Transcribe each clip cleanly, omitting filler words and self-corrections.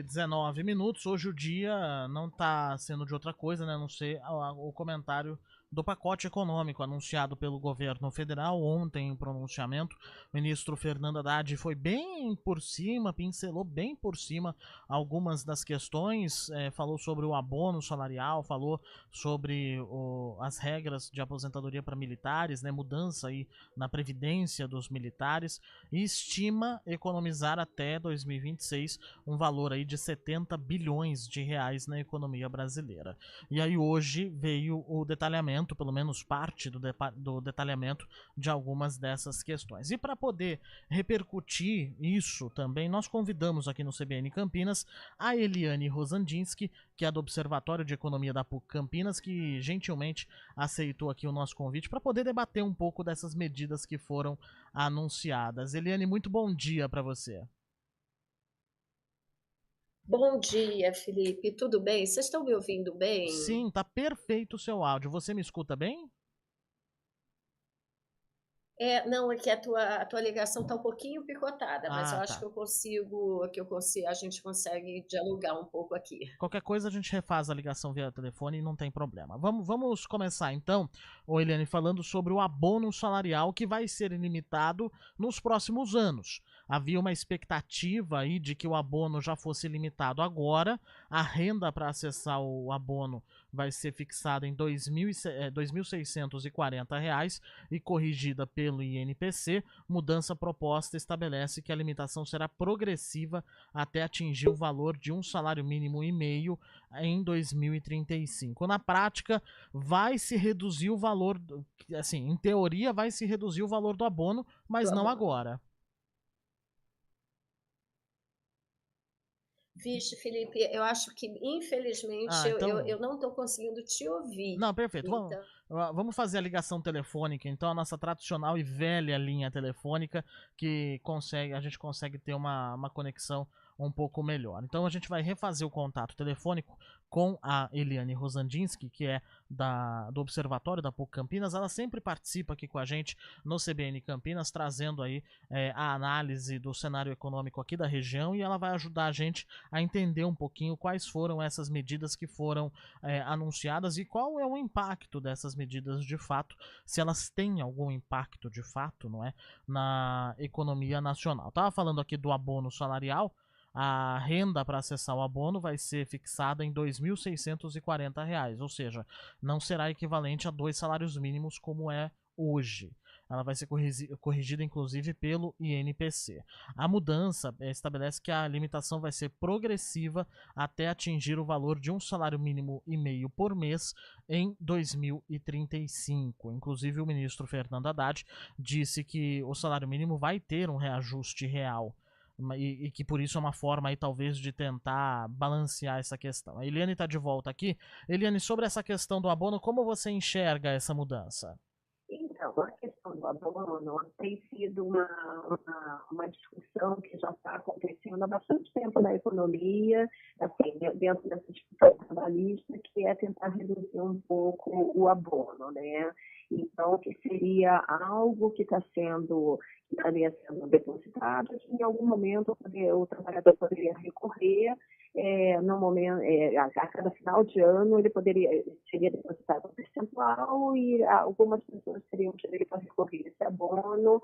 19 minutos. Hoje o dia não está sendo de outra coisa, né? A não ser o comentário do pacote econômico anunciado pelo governo federal ontem em pronunciamento. O ministro Fernando Haddad foi bem por cima, pincelou bem por cima algumas das questões, falou sobre o abono salarial, falou sobre as regras de aposentadoria para militares, né? Mudança aí na previdência dos militares, e estima economizar até 2026 um valor aí de 70 bilhões de reais na economia brasileira. E aí hoje veio o detalhamento, pelo menos parte do detalhamento de algumas dessas questões. E para poder repercutir isso também, nós convidamos aqui no CBN Campinas a Eliane Rosandinsky, que é do Observatório de Economia da PUC Campinas, que gentilmente aceitou aqui o nosso convite para poder debater um pouco dessas medidas que foram anunciadas. Eliane, muito bom dia para você. Bom dia, Felipe. Tudo bem? Vocês estão me ouvindo bem? Sim, tá perfeito o seu áudio. Você me escuta bem? Não, é que a tua ligação está um pouquinho picotada, mas eu Ah, acho tá. que a gente consegue dialogar um pouco aqui. Qualquer coisa a gente refaz a ligação via telefone e não tem problema. Vamos começar então, ô Eliane, falando sobre o abono salarial que vai ser ilimitado nos próximos anos. Havia uma expectativa aí de que o abono já fosse limitado agora. A renda para acessar o abono vai ser fixada em R$ 2.640 e corrigida pelo INPC. Mudança proposta estabelece que a limitação será progressiva até atingir o valor de um salário mínimo e meio em 2035. Na prática, vai se reduzir o valor, assim, em teoria vai se reduzir o valor do abono, Do mas não abono. agora. Vixe, Felipe, eu acho que, infelizmente, Ah, então. eu não estou conseguindo te ouvir. Não, perfeito. Vamos, Então, vamos fazer a ligação telefônica, então, a nossa tradicional e velha linha telefônica, que a gente consegue ter uma conexão um pouco melhor. Então a gente vai refazer o contato telefônico com a Eliane Rosandinsky, que é do Observatório da PUC Campinas. Ela sempre participa aqui com a gente no CBN Campinas, trazendo aí a análise do cenário econômico aqui da região, e ela vai ajudar a gente a entender um pouquinho quais foram essas medidas que foram anunciadas e qual é o impacto dessas medidas de fato, se elas têm algum impacto de fato, não é, na economia nacional. Tava falando aqui do abono salarial. A renda para acessar o abono vai ser fixada em R$ 2.640, ou seja, não será equivalente a 2 salários mínimos como é hoje. Ela vai ser corrigida inclusive pelo INPC. A mudança estabelece que a limitação vai ser progressiva até atingir o valor de um salário mínimo e meio por mês em 2035. Inclusive, o ministro Fernando Haddad disse que o salário mínimo vai ter um reajuste real. E que por isso é uma forma aí talvez de tentar balancear essa questão. A Eliane está de volta aqui. Eliane, sobre essa questão do abono, como você enxerga essa mudança? Então, a questão do abandono tem sido uma discussão que já está acontecendo há bastante tempo na economia, assim, dentro dessa discussão trabalhista, que é tentar reduzir um pouco o abono, né? Então, que seria algo que estaria sendo depositado, que em algum momento o trabalhador poderia recorrer, no momento, a cada final de ano seria depositado um percentual e algumas pessoas teriam direito a recorrer esse abono,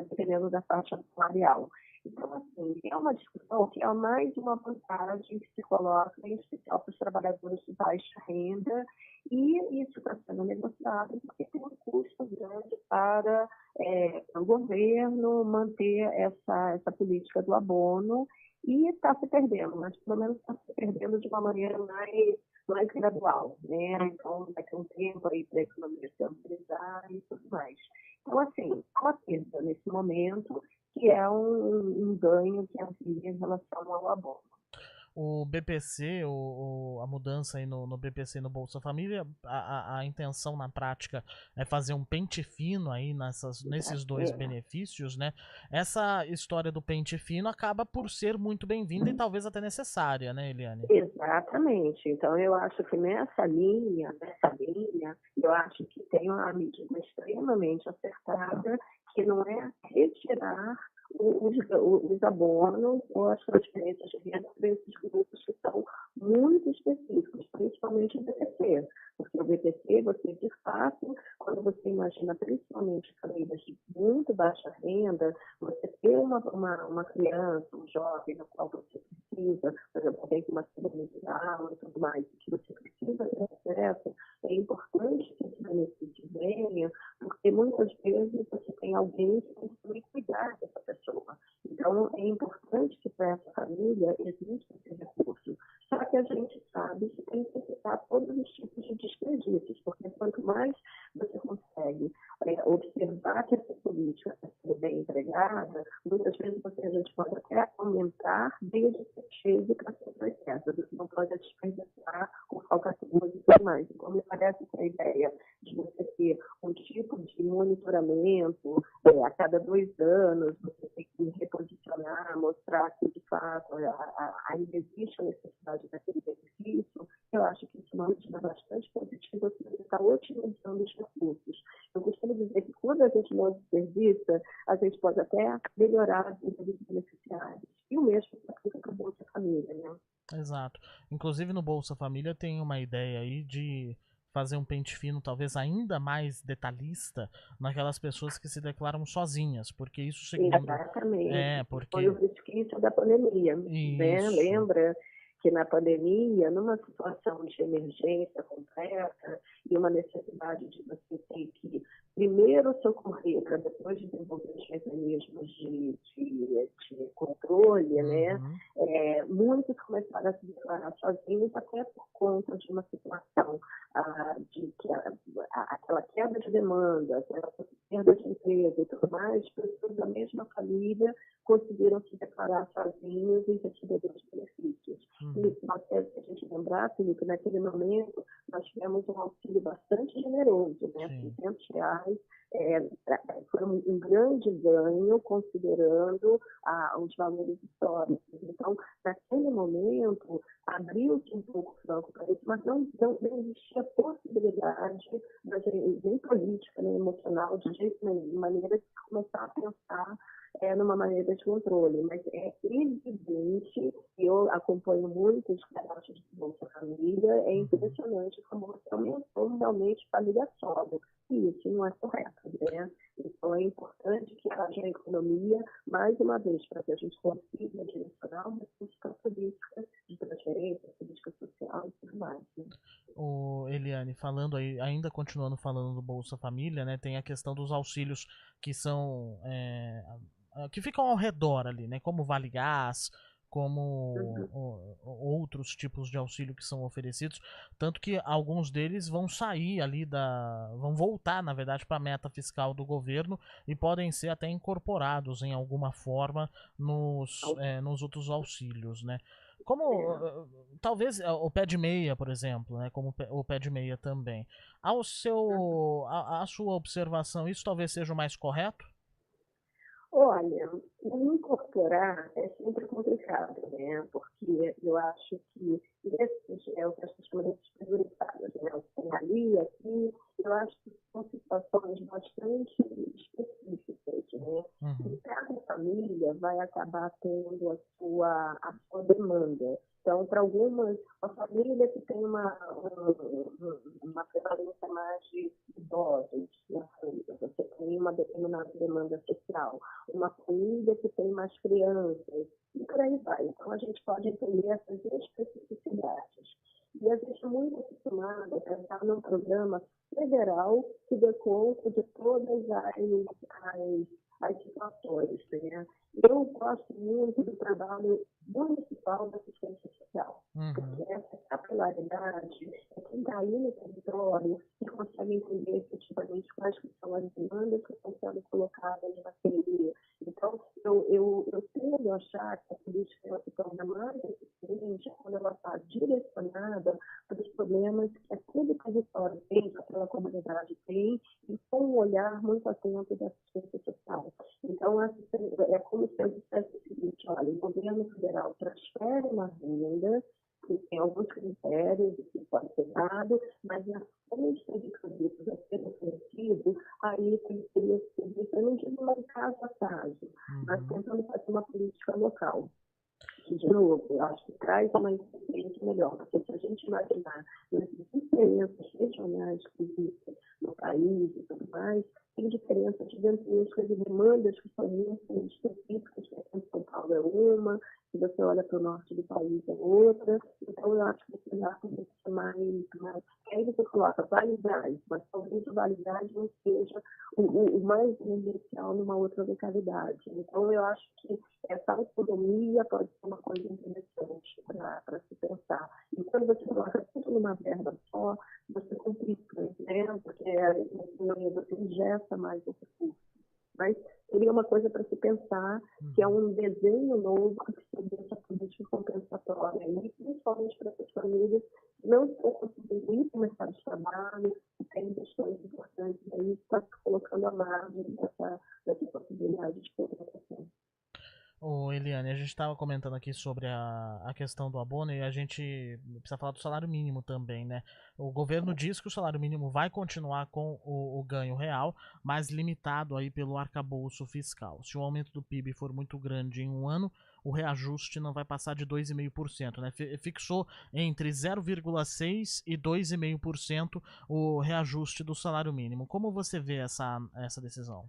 dependendo da faixa salarial. Então, assim, é uma discussão que é mais uma vantagem que se coloca, em especial para os trabalhadores de baixa renda, e isso está sendo negociado porque tem um custo grande para o governo manter essa política do abono, e está se perdendo, mas pelo menos está se perdendo de uma maneira mais gradual, né? Então, vai ter um tempo aí para a economia se ampliar e tudo mais. Então, assim, há uma perda nesse momento, que é um ganho que havia em relação ao abono. O BPC, a mudança aí no BPC e no Bolsa Família, a intenção na prática é fazer um pente fino aí nesses dois É, benefícios, né? Essa história do pente fino acaba por ser muito bem-vinda e talvez até necessária, né, Eliane? exatamente. Então, eu acho que nessa linha, eu acho que tem uma medida extremamente acertada, que não é retirar os abonos ou as transferências de renda para esses grupos que são muito específicos, principalmente o BPC. Porque o BPC, você de fato, quando você imagina principalmente famílias de muito baixa renda, você ter uma criança, um jovem, no qual você precisa, por exemplo, alguém com uma síndrome de Down e tudo mais, que você precisa ter acesso, é importante que esse benefício venha, porque muitas vezes você tem alguém que tem que cuidar dessa pessoa. Então, é importante que para essa família exista esse recurso. Só que a gente sabe que tem que evitar todos os tipos de desperdícios, porque quanto mais você consegue observar que essa política está sendo bem empregada, muitas vezes a gente pode até aumentar desde que chegue para ser processo. Você não pode desperdiçar com falcatruas e tudo mais. Então, me parece que a ideia de você ter um tipo de monitoramento a cada 2 anos, você tem que reposicionar, mostrar que, de fato, ainda existe a necessidade daquele benefício. Eu acho que isso é uma medida bastante positiva, que você está otimizando os recursos. Eu costumo dizer que quando a gente não desperdiça, a gente pode até melhorar a vida dos beneficiários. E o mesmo para o Bolsa Família, né? Exato. Inclusive no Bolsa Família tem uma ideia aí de fazer um pente fino talvez ainda mais detalhista naquelas pessoas que se declaram sozinhas, porque isso segundo Exatamente. Foi o porque resquício da pandemia, né? isso. Lembra que na pandemia, numa situação de emergência completa e uma necessidade de você ter que primeiro socorrer para depois desenvolver os mecanismos de controle, né? Uhum. Muitos começaram a se declarar sozinhos até por conta de uma situação de que aquela queda de demanda, aquela perda de emprego e tudo mais, pessoas da mesma família conseguiram se declarar sozinhos e recebedores de benefícios. Uhum. E nós temos que a gente lembrar, Felipe, naquele momento nós tivemos um auxílio bastante generoso, né? Sim. R$ 600 foi um grande ganho considerando os valores históricos. Então, naquele momento, abriu-se um pouco o franco para isso, mas não existia possibilidade, nem política, nem emocional, de jeito nenhum, de maneira de começar a pensar numa maneira de controle. Mas é evidente, eu acompanho muitos cadastros de Bolsa Família, é impressionante como você aumentou realmente família solo. E isso não é correto, né? Então é importante que haja economia, mais uma vez, para que a gente consiga direcionar uma política de transferência, política social e tudo mais. Né? Eliane, falando aí, ainda continuando falando do Bolsa Família, né, tem a questão dos auxílios que são que ficam ao redor ali, né, como Vale Gás, como outros tipos de auxílio que são oferecidos, tanto que alguns deles vão sair ali vão voltar, na verdade, para a meta fiscal do governo e podem ser até incorporados em alguma forma nos outros auxílios, né? Como talvez o pé de meia, por exemplo, né? Como o pé de meia também. A sua observação, isso talvez seja o mais correto? Olha, incorporar é sempre complicado, né? Porque eu acho que esses é o que as pessoas prioritárias, né? O que tem ali, aqui, eu acho que são situações bastante específicas, né? E Uhum. cada família vai acabar tendo a sua demanda. Então, para algumas, uma família que tem uma prevalência mais de idosos na família, você tem uma determinada demanda social. Uma família que tem mais crianças, e por aí vai. Então, a gente pode entender essas especificidades. E a gente é muito acostumado a pensar num programa federal que dê conta de todas as situações. Né? Eu gosto muito do trabalho municipal da assistência social, Uhum. porque essa capilaridade é quem está aí no território e consegue entender efetivamente quais são as demandas que estão sendo colocadas naquele. Então, eu tendo a achar que a política ela se torna mais eficiente quando ela está direcionada para os problemas que aquele território tem, que aquela comunidade tem, e com um olhar muito atento da assistência social. Então, é como se eu dissesse o seguinte: olha, o governo federal transfere uma renda, que tem alguns critérios que pode ser dado, mas na fonte de produtos a ser oferecido, aí teria que ser, eu não digo mais caso a caso, mas Uhum. tentando local. Que, de novo, eu acho que traz uma eficiência melhor, porque se a gente imaginar as diferenças regionais que existem no país e tudo mais, tem diferenças gigantescas e demandas que são muito específicas, que aqui em São Paulo é uma, se você olha para o norte do país é outra, então eu acho que esse dado tem que ser mais. Aí você coloca validade, mas talvez a validade não seja o mais emergencial numa outra localidade. Então eu acho que essa autonomia pode ser uma coisa interessante para se pensar. E quando você coloca tudo numa verba só, você complica, né? Porque você ingesta mais o recurso. Mas seria uma coisa para se pensar, que é um desenho novo que seria essa política compensatória, e principalmente para essas famílias que não estão conseguindo ir para o mercado de trabalho, que tem questões importantes aí, está se colocando à margem dessa possibilidade de contratação. Ô, Eliane, a gente estava comentando aqui sobre a questão do abono e a gente precisa falar do salário mínimo também, né? O governo diz que o salário mínimo vai continuar com o ganho real, mas limitado aí pelo arcabouço fiscal. Se o aumento do PIB for muito grande em um ano, o reajuste não vai passar de 2,5%, né? Fixou entre 0,6% e 2,5% o reajuste do salário mínimo. Como você vê essa decisão?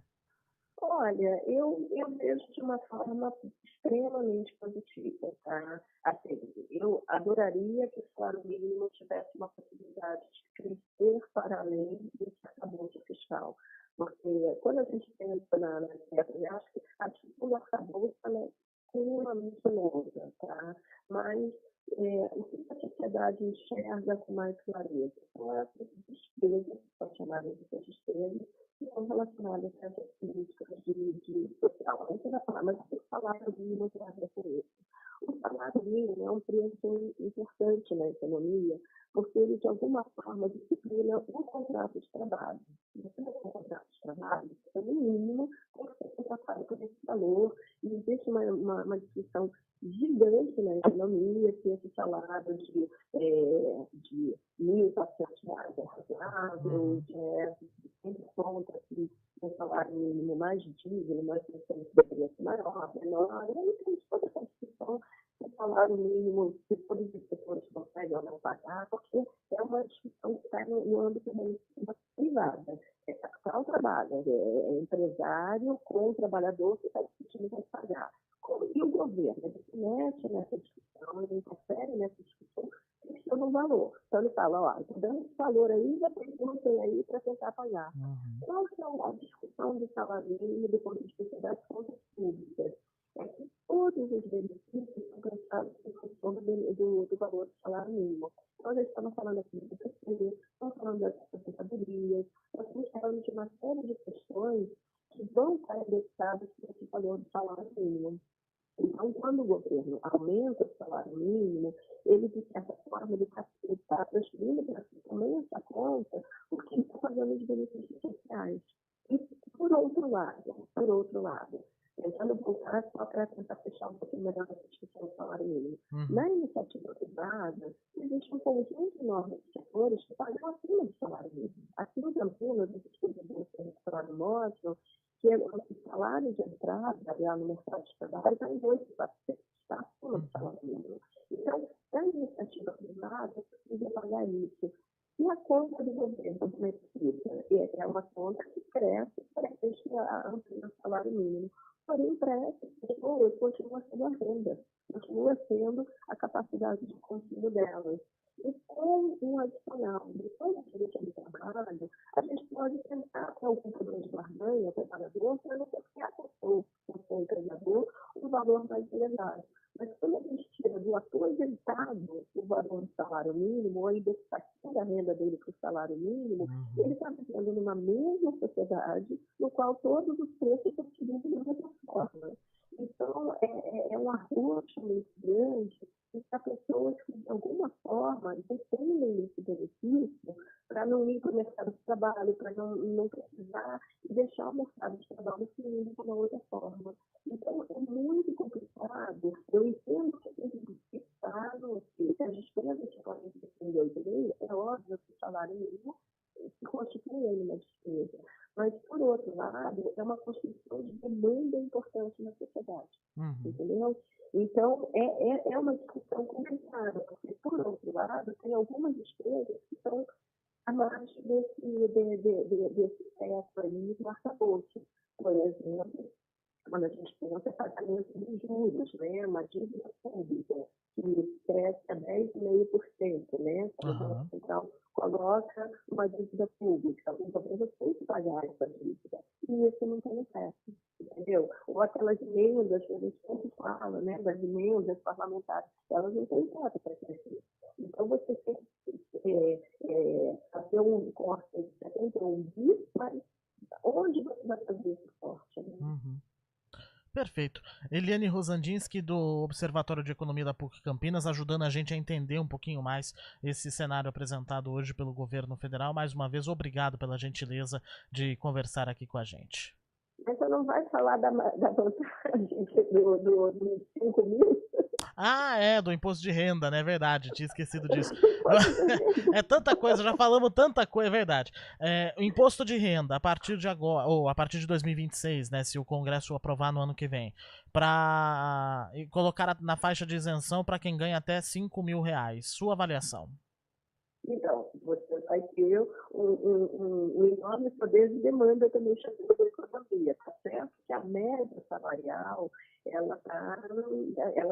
Olha, eu vejo de uma forma extremamente positiva, tá? Assim, eu adoraria que o salário mínimo tivesse uma possibilidade de crescer para além desse arcabouço fiscal. Porque quando a gente pensa na meta, eu acho que a discussão do arcabouço é extremamente longa, tá? Mas o que a sociedade enxerga com mais clareza? São essas despesas, são chamadas de despesas, que são relacionadas a essas políticas de social. Aí você vai falar, mas o salário mínimo tem a ver com isso. O salário mínimo é um preço importante na economia, porque ele, de alguma forma, disciplina o contrato de trabalho. Se você não tem um contrato de trabalho, você, no mínimo, tem que ser contratado por esse valor, e existe uma discussão gigante na economia, que esse salário de R$ 1.400 é razoável, sempre conta que um salário mínimo mais digno, mas deveria ser maior, menor, e aí tem toda essa discussão se o salário mínimo, se todos os setores conseguem ou não pagar, porque é uma discussão que está no âmbito da iniciativa privada. É capital trabalho, é empresário com o trabalhador que está discutindo vai pagar. E o governo, ele se mete nessa discussão, ele interfere nessa discussão, fixando um valor. Então ele fala, ó, estou dando esse valor aí, já tem que manter aí para tentar pagar. Qual que é a discussão do salário mínimo do ponto de vista das contas públicas? É que todos os benefícios são pensados em função do valor do salário mínimo. Então, nós estamos falando aqui do PCD, estamos falando das aposentadorias, nós estamos falando de uma série de questões que vão estar indexadas por esse valor do salário mínimo. Então, quando o governo aumenta o salário mínimo, ele, de certa forma, ele está transferindo para si também essa conta o que ele está fazendo de benefícios sociais. E, por outro lado, tentando voltar só para tentar fechar um pouquinho melhor essa discussão do salário mínimo. Na iniciativa privada, existe um conjunto enorme de setores que pagam acima do salário mínimo. Aqui no Campinas, os estudos do território mostram que o salário de entrada no mercado de trabalho está em 8,400, está acima do salário mínimo. Então, na iniciativa privada, é possível pagar isso. E a conta do governo beneficia é uma conta que cresce para ampliar o salário mínimo. Porém, para essas pessoas, continua sendo a renda, continua sendo a capacidade de consumo delas. E com um adicional, depois do direito de trabalho, a gente pode tentar com algum poder de barganha, preparador, para negociar com o empregador um valor mais elevado. Mas quando a gente tira do aposentado o valor do salário mínimo, ou a indexação da renda dele para o salário mínimo, ele está vivendo numa mesma sociedade, no qual todos os preços são distribuídos da mesma forma. Então, é um arroxo muito grande para pessoas que, de alguma forma, dependem desse benefício para não ir para o mercado de trabalho, para não precisar e deixar o mercado de trabalho fluindo de uma outra forma. Então, é muito complicado. Eu entendo que tem que fixar, que as despesas que podem ser depender dele, é óbvio que o salário mínimo se constitui uma despesa. Mas, por outro lado, é uma construção de demanda importante na sociedade, entendeu? Então, é uma discussão complicada, porque, por outro lado, tem algumas despesas que estão à margem desse teto aí do arcabouço. Por exemplo, quando a gente pensa em pagamento de juros, né, uma dívida pública que cresce a 10,5%, né, quando o Banco Central coloca uma dívida pública, o governo tem que pagar essa dívida, e isso não tem teto, entendeu? Ou aquelas emendas que a gente sempre fala, né, das emendas parlamentares, elas não têm teto para crescer. Então, você tem que fazer um corte de 71 bi, mas onde você vai fazer esse corte? Né? Perfeito. Eliane Rosandinsky, do Observatório de Economia da PUC Campinas, ajudando a gente a entender um pouquinho mais esse cenário apresentado hoje pelo governo federal. Mais uma vez, obrigado pela gentileza de conversar aqui com a gente. Mas você não vai falar da vantagem dos 5 mil? Do imposto de renda, né? É verdade, tinha esquecido disso. É tanta coisa, já falamos tanta coisa, é verdade. O imposto de renda, a partir de agora, ou a partir de 2026, né? Se o Congresso aprovar no ano que vem, para colocar na faixa de isenção para quem ganha até 5 mil reais. Sua avaliação? Então, você vai ter um enorme poder de demanda também chamando da economia, tá certo? Que a média salarial, ela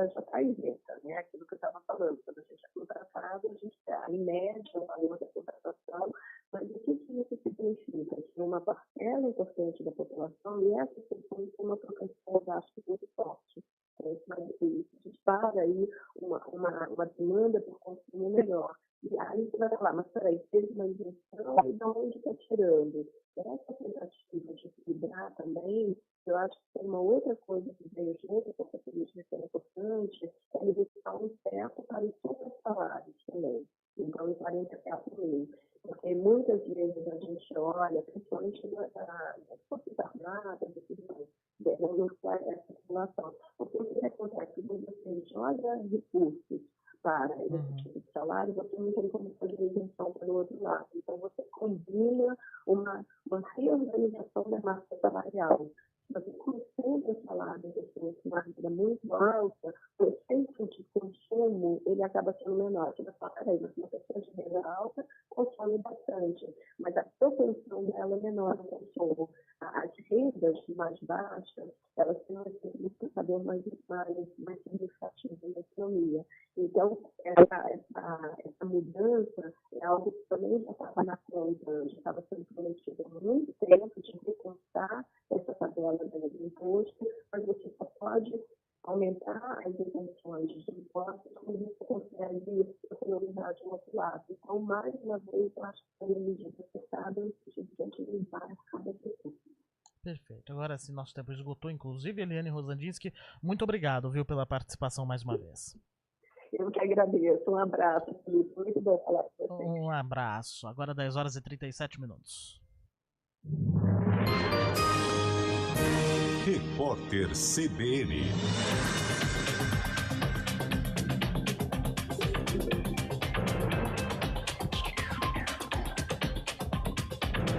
já está isenta, né? Aquilo que eu estava falando, quando a gente é contratado, a gente está em média o valor da contratação, mas o que isso significa? Que uma parcela importante da população, e essa pessoa tem uma propensão de gasto muito forte. Então, isso dispara aí uma demanda por consumo melhor. E aí você vai falar, mas peraí, teve uma isenção e de onde está tirando? Essa tentativa de equilibrar também, eu acho que tem uma outra coisa que veio junto com essa política que é importante, é buscar um teto para os super salários também. Então, em 44 mil. Porque muitas vezes a gente olha, principalmente nas forças armadas e tudo mais, não faz essa relação. Porque o que acontece? Quando você joga recursos para esse tipo de salário, você não tem como fazer isenção pelo outro lado. Então, você combina uma reorganização da massa salarial. Se você concentra o salário das pessoas com uma renda muito alta, o efeito de consumo ele acaba sendo menor. Você vai falar, peraí, mas uma pessoa de renda alta consome bastante, mas a propensão dela é menor no consumo. As rendas mais baixas, elas têm um efeito multiplicador mais significativo na economia. Então, essa mudança é algo que também já estava na conta, já estava sendo prometido há muito tempo de recompensar essa tabela do imposto, mas você só pode aumentar as isenções de impostos quando você consegue economizar de um outro lado. Então, mais uma vez, eu acho que foi uma medida acertada no sentido de utilizar cada pessoa. Perfeito. Agora sim, nosso tempo esgotou, inclusive, Eliane Rosandinsky. Muito obrigado, viu, pela participação mais uma vez. Eu que agradeço. Um abraço, Felipe. Muito bom falar com você. Um abraço. Agora 10 horas e 37 minutos. Repórter CBN.